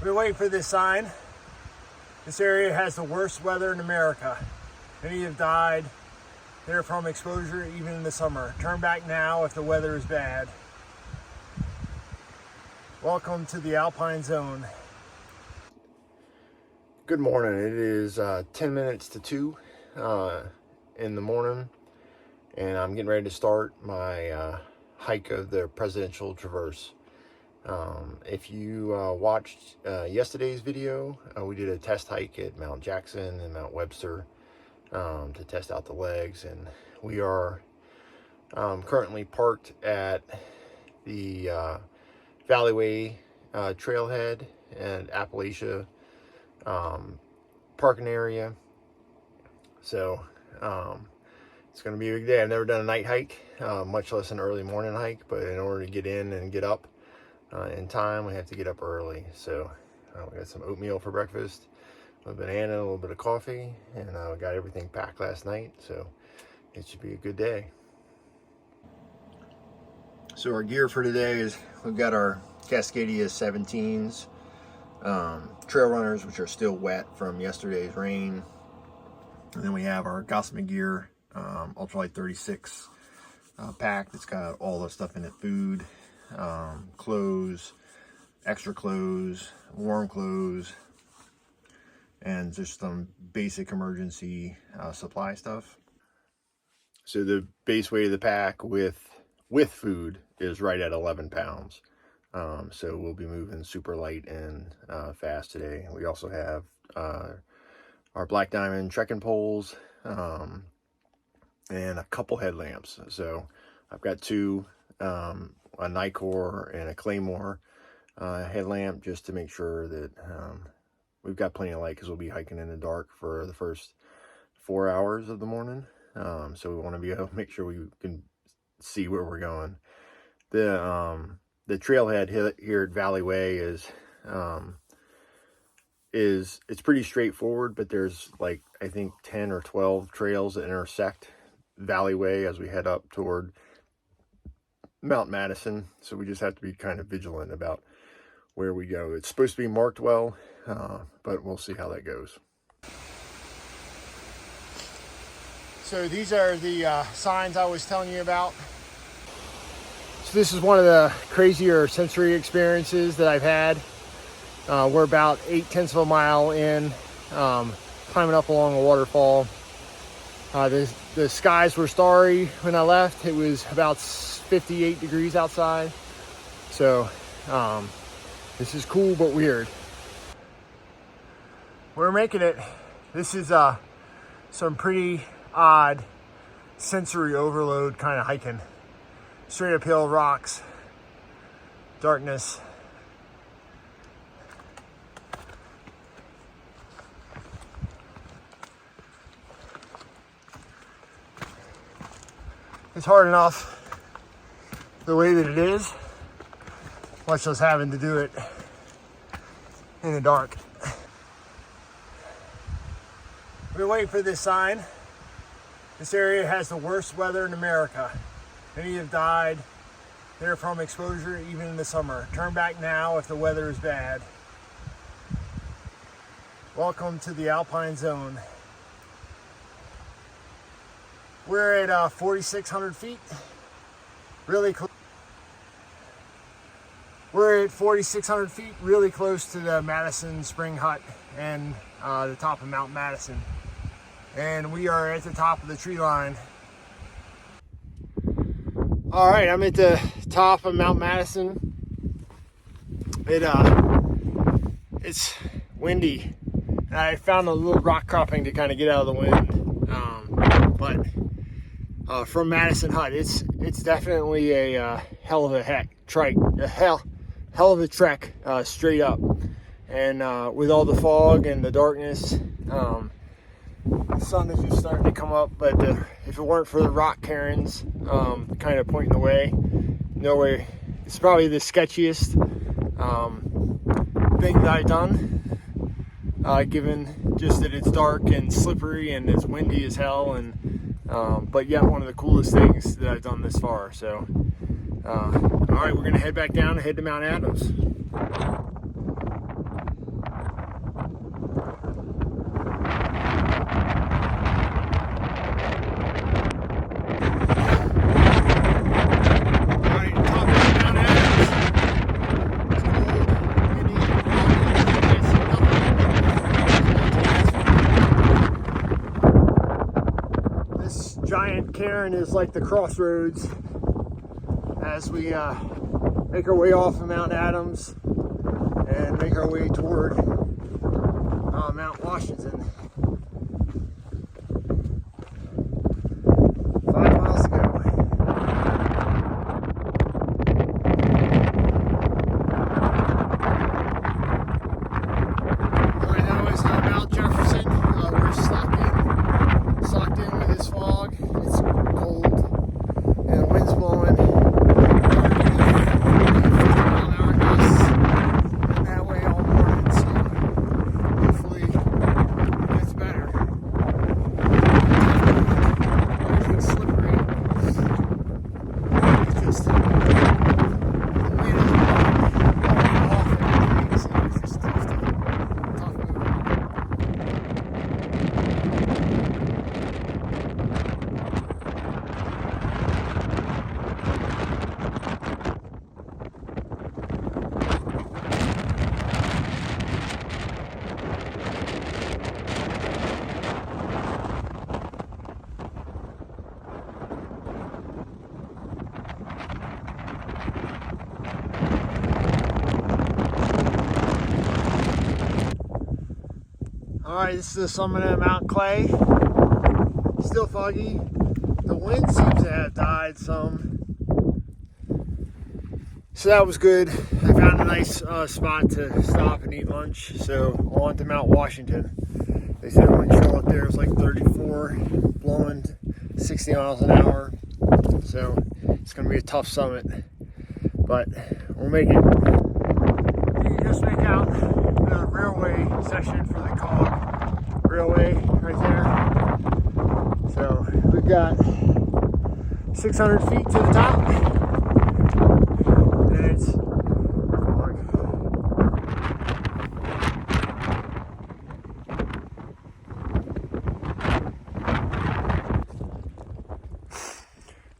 We've been waiting for this sign. This area has the worst weather in America. Many have died there from exposure even in the summer. Turn back now if the weather is bad. Welcome to the Alpine Zone. Good morning. It is 10 minutes to 2 in the morning, and I'm getting ready to start my hike of the Presidential Traverse. If you watched yesterday's video, we did a test hike at Mount Jackson and Mount Webster to test out the legs, and we are currently parked at the Valleyway trailhead and Appalachia parking area. So it's going to be a big day. I've never done a night hike, much less an early morning hike, but in order to get in and get up in time, we have to get up early. So we got some oatmeal for breakfast, a banana, a little bit of coffee, and we got everything packed last night, so it should be a good day. So our gear for today is we've got our Cascadia 17s, trail runners, which are still wet from yesterday's rain. And then we have our Gossamer gear, Ultralight 36 pack that's got all the stuff in it: food, clothes, extra clothes, warm clothes, and just some basic emergency supply stuff. So the base weight of the pack with food is right at 11 pounds. So we'll be moving super light and fast today. We also have our Black Diamond trekking poles and a couple headlamps. So I've got two, a Nicor and a Claymore headlamp, just to make sure that we've got plenty of light, because we'll be hiking in the dark for the first 4 hours of the morning. So we want to be able to make sure we can see where we're going. The trailhead here at Valleyway is it's pretty straightforward, but there's like, I think 10 or 12 trails that intersect Valleyway as we head up toward Mount Madison. So we just have to be kind of vigilant about where we go. It's supposed to be marked well, but we'll see how that goes. So these are the signs I was telling you about. So this is one of the crazier sensory experiences that I've had. We're about 0.8 of a mile in, climbing up along a waterfall. The skies were starry when I left. It was about 58 degrees outside. So this is cool but weird. We're making it. This is some pretty odd sensory overload kind of hiking. Straight uphill, rocks, darkness. It's hard enough the way that it is, much less having to do it in the dark. We've been waiting for this sign. This area has the worst weather in America. Many have died there from exposure even in the summer. Turn back now if the weather is bad. Welcome to the Alpine Zone. We're at 4,600 feet. Really close. We're at 4,600 feet, really close to the Madison Spring Hut and the top of Mount Madison. And we are at the top of the tree line. All right, I'm at the top of Mount Madison. It's windy, and I found a little rock cropping to kind of get out of the wind. But from Madison Hut, it's definitely a hell of a hell of a trek straight up. And with all the fog and the darkness, the sun is just starting to come up, but if it weren't for the rock cairns kind of pointing the way, no way. It's probably the sketchiest thing that I've done, given just that it's dark and slippery and it's windy as hell, and but yet one of the coolest things that I've done this far. So all right, we're gonna head back down and head to Mount Adams. Sharon is like the crossroads as we make our way off of Mount Adams and make our way toward Mount Washington. 5 miles to go. All I know is Mount Jefferson. We're socked in with this fog. It's cold and the wind's blowing. 50-mile-an-hour gusts that way all morning, so hopefully it's better. Everything's slippery. It's just the wind is blowing off everything, so it's just tough moving. All right, this is the summit of Mount Clay. Still foggy. The wind seems to have died some. So that was good. I found a nice spot to stop and eat lunch. So on to Mount Washington. They said wind chill up there was like 34, blowing 60 miles an hour. So it's going to be a tough summit, but we'll make it. You can just make out the railway section for the cog railway right there. So we've got 600 feet to the top, and it's fog.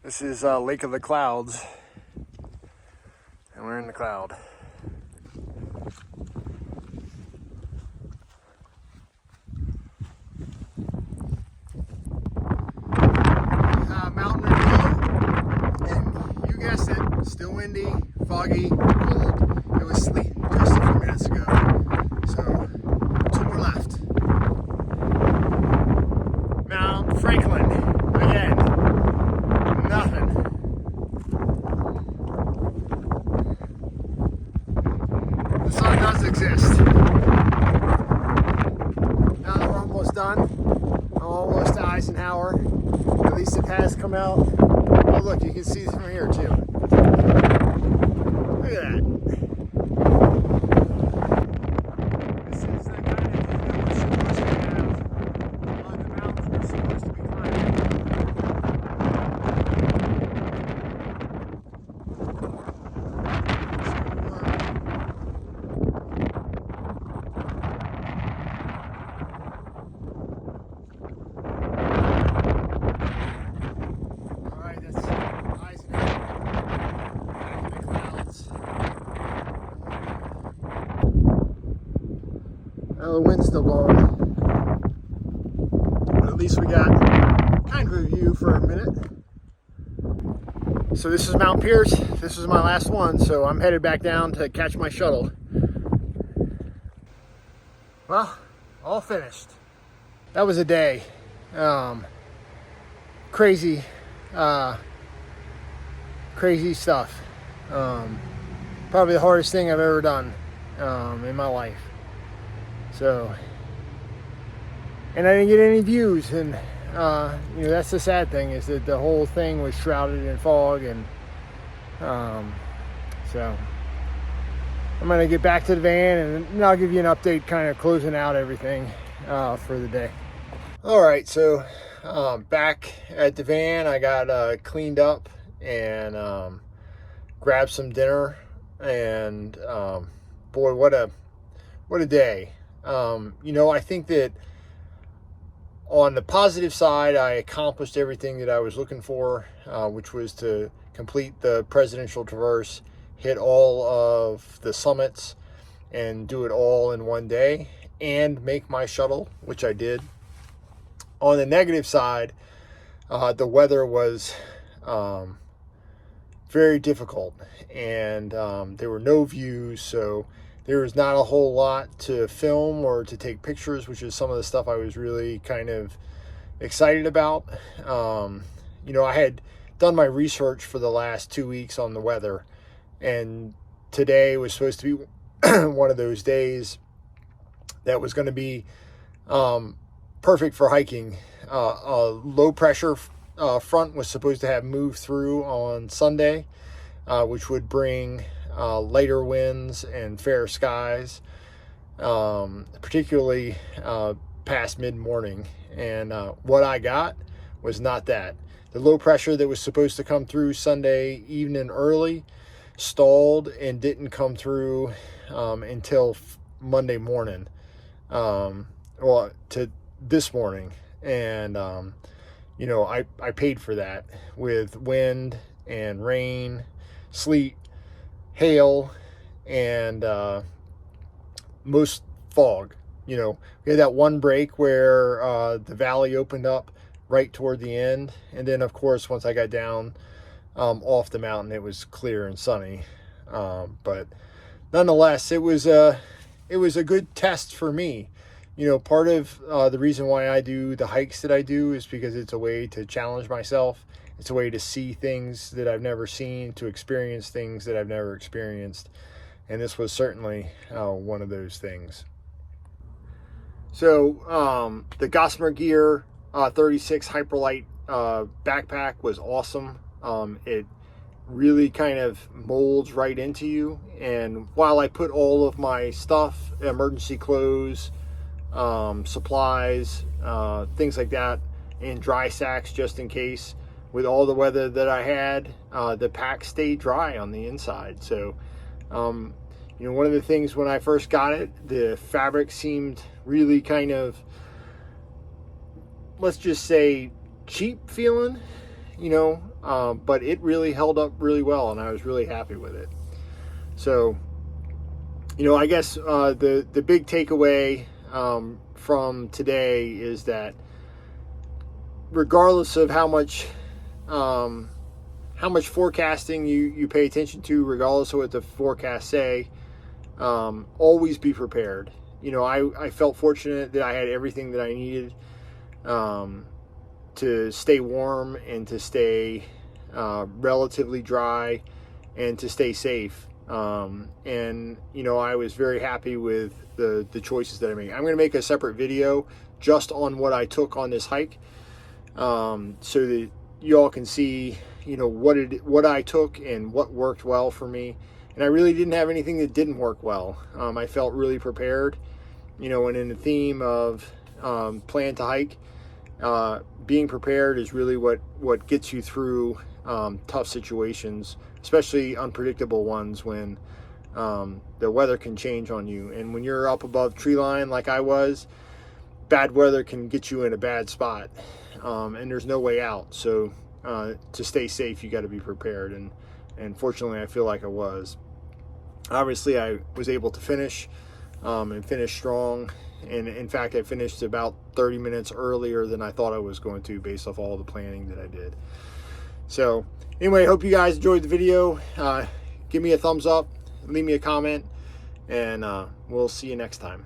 This is Lake of the Clouds, and we're in the cloud. Mountain review, and you guessed it, still windy, foggy, cold. It was sleeting just a few minutes ago, so 2 more left. Mount Franklin, again, nothing. The sun does exist. Now that we're almost done, I'm almost to Eisenhower. At least it has come out. Oh look, you can see from here too. Look at that. This is the kind of view that we're supposed to have on the mountains we're supposed to be climbing. The wind's still blowing, but at least we got kind of a view for a minute. So this is Mount Pierce. This is my last one, so I'm headed back down to catch my shuttle. Well, all finished. That was a day. Crazy stuff. Probably the hardest thing I've ever done in my life. So, and I didn't get any views, and that's the sad thing, is that the whole thing was shrouded in fog, and so I'm gonna get back to the van, and I'll give you an update, kind of closing out everything for the day. All right, so back at the van, I got cleaned up and grabbed some dinner, and boy, what a day. I think that on the positive side, I accomplished everything that I was looking for, which was to complete the presidential traverse, hit all of the summits, and do it all in one day, and make my shuttle, which I did. On the negative side, the weather was very difficult, and there were no views, so there was not a whole lot to film or to take pictures, which is some of the stuff I was really kind of excited about. You know, I had done my research for the last 2 weeks on the weather, and today was supposed to be one of those days that was going to be perfect for hiking. A low pressure front was supposed to have moved through on Sunday, which would bring lighter winds and fair skies, particularly past mid-morning. And what I got was not that. The low pressure that was supposed to come through Sunday evening early stalled and didn't come through until Monday morning, well, to this morning. And you know, I paid for that with wind and rain, sleet, hail, and most fog. You know, we had that one break where the valley opened up right toward the end, and then of course once I got down off the mountain, it was clear and sunny. But nonetheless, it was a good test for me. You know, part of the reason why I do the hikes that I do is because it's a way to challenge myself. It's a way to see things that I've never seen, to experience things that I've never experienced. And this was certainly one of those things. So the Gossamer Gear 36 Hyperlight backpack was awesome. It really kind of molds right into you. And while I put all of my stuff, emergency clothes, supplies, things like that, in dry sacks just in case, with all the weather that I had, the pack stayed dry on the inside. So you know, one of the things when I first got it, the fabric seemed really kind of, let's just say, cheap feeling, you know, but it really held up really well, and I was really happy with it. So, you know, I guess the big takeaway from today is that regardless of how much forecasting you pay attention to, regardless of what the forecasts say, always be prepared. You know, I felt fortunate that I had everything that I needed to stay warm and to stay relatively dry and to stay safe. And you know, I was very happy with the choices that I made. I'm going to make a separate video just on what I took on this hike, so that you all can see, you know, what I took and what worked well for me. And I really didn't have anything that didn't work well. I felt really prepared, you know, and in the theme of plan to hike, being prepared is really what gets you through tough situations, especially unpredictable ones when the weather can change on you. And when you're up above tree line like I was, bad weather can get you in a bad spot, and there's no way out. So to stay safe, you got to be prepared, and fortunately I feel like I was. Obviously I was able to finish and finish strong, and in fact I finished about 30 minutes earlier than I thought I was going to, based off all the planning that I did. So anyway, I hope you guys enjoyed the video. Give me a thumbs up, leave me a comment, and we'll see you next time.